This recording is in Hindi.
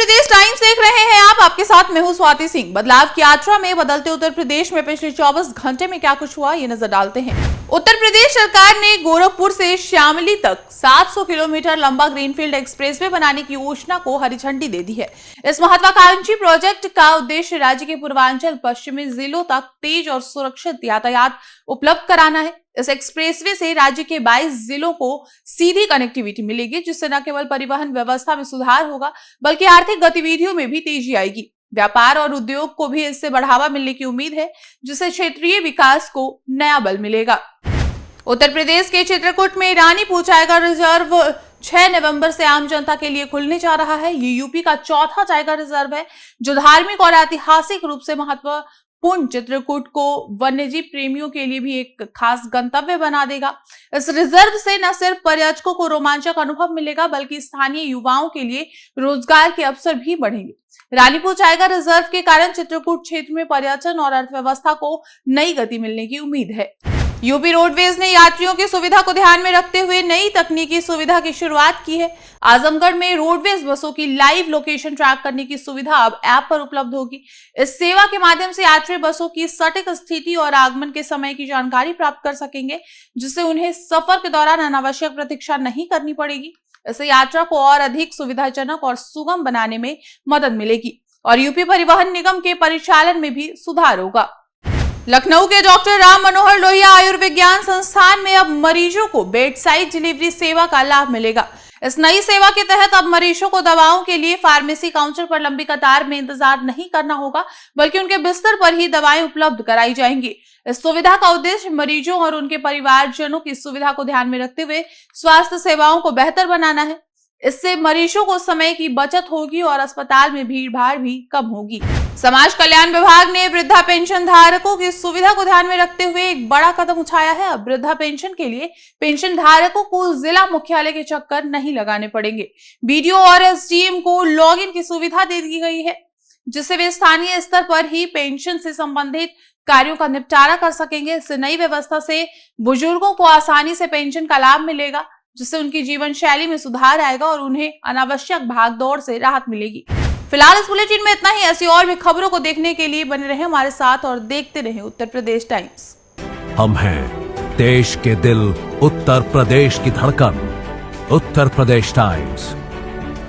प्रदेश टाइम्स देख रहे हैं आप, आपके साथ मैं हूं स्वाति सिंह। बदलाव की यात्रा में बदलते उत्तर प्रदेश में पिछले 24 घंटे में क्या कुछ हुआ, ये नजर डालते हैं। उत्तर प्रदेश सरकार ने गोरखपुर से श्यामली तक 700 किलोमीटर लंबा ग्रीनफील्ड एक्सप्रेसवे बनाने की योजना को हरी झंडी दे दी है। इस महत्वाकांक्षी प्रोजेक्ट का उद्देश्य राज्य के पूर्वांचल पश्चिमी जिलों तक तेज और सुरक्षित यातायात उपलब्ध कराना है। इस एक्सप्रेसवे से राज्य के 22 जिलों को सीधी कनेक्टिविटी मिलेगी, जिससे न केवल परिवहन व्यवस्था में सुधार होगा बल्कि आर्थिक गतिविधियों में भी तेजी आएगी। व्यापार और उद्योग को भी इससे बढ़ावा मिलने की उम्मीद है, जिससे क्षेत्रीय विकास को नया बल मिलेगा। उत्तर प्रदेश के चित्रकूट में रानीपुर टाइगर रिजर्व 6 नवंबर से आम जनता के लिए खुलने जा रहा है। ये यूपी का चौथा टाइगर रिजर्व है, जो धार्मिक और ऐतिहासिक रूप से महत्वपूर्ण चित्रकूट को वन्यजीव प्रेमियों के लिए भी एक खास गंतव्य बना देगा। इस रिजर्व से न सिर्फ पर्यटकों को रोमांचक अनुभव मिलेगा, बल्कि स्थानीय युवाओं के लिए रोजगार के अवसर भी बढ़ेंगे। रानीपुर टाइगर रिजर्व के कारण चित्रकूट क्षेत्र में पर्यटन और अर्थव्यवस्था को नई गति मिलने की उम्मीद है। यूपी रोडवेज ने यात्रियों की सुविधा को ध्यान में रखते हुए नई तकनीकी सुविधा की शुरुआत की है। आजमगढ़ में रोडवेज बसों की लाइव लोकेशन ट्रैक करने की सुविधा अब ऐप पर उपलब्ध होगी। इस सेवा के माध्यम से यात्री बसों की सटीक स्थिति और आगमन के समय की जानकारी प्राप्त कर सकेंगे, जिससे उन्हें सफर के दौरान अनावश्यक प्रतीक्षा नहीं करनी पड़ेगी। इससे यात्रा को और अधिक सुविधाजनक और सुगम बनाने में मदद मिलेगी और यूपी परिवहन निगम के परिचालन में भी सुधार होगा। लखनऊ के डॉक्टर राम मनोहर लोहिया आयुर्विज्ञान संस्थान में अब मरीजों को बेड साइड डिलीवरी सेवा का लाभ मिलेगा। इस नई सेवा के तहत अब मरीजों को दवाओं के लिए फार्मेसी काउंटर पर लंबी कतार में इंतजार नहीं करना होगा, बल्कि उनके बिस्तर पर ही दवाएं उपलब्ध कराई जाएंगी। इस सुविधा का उद्देश्य मरीजों और उनके परिवारजनों की सुविधा को ध्यान में रखते हुए स्वास्थ्य सेवाओं को बेहतर बनाना है। इससे मरीजों को समय की बचत होगी और अस्पताल में भीड़ भाड़ भी कम होगी। समाज कल्याण विभाग ने वृद्धा पेंशन धारकों की सुविधा को ध्यान में रखते हुए एक बड़ा कदम उठाया है। अब वृद्धा पेंशन के लिए पेंशन धारकों को जिला मुख्यालय के चक्कर नहीं लगाने पड़ेंगे। बीडीओ और एसडीएम को लॉगिन की सुविधा दे दी गई है, जिससे वे स्थानीय स्तर पर ही पेंशन से संबंधित कार्यों का निपटारा कर सकेंगे। इस नई व्यवस्था से बुजुर्गों को आसानी से पेंशन का लाभ मिलेगा, जिससे उनकी जीवन शैली में सुधार आएगा और उन्हें अनावश्यक भागदौड़ से राहत मिलेगी। फिलहाल इस बुलेटिन में इतना ही। ऐसी और भी खबरों को देखने के लिए बने रहे हमारे साथ और देखते रहे उत्तर प्रदेश टाइम्स। हम हैं देश के दिल, उत्तर प्रदेश की धड़कन, उत्तर प्रदेश टाइम्स।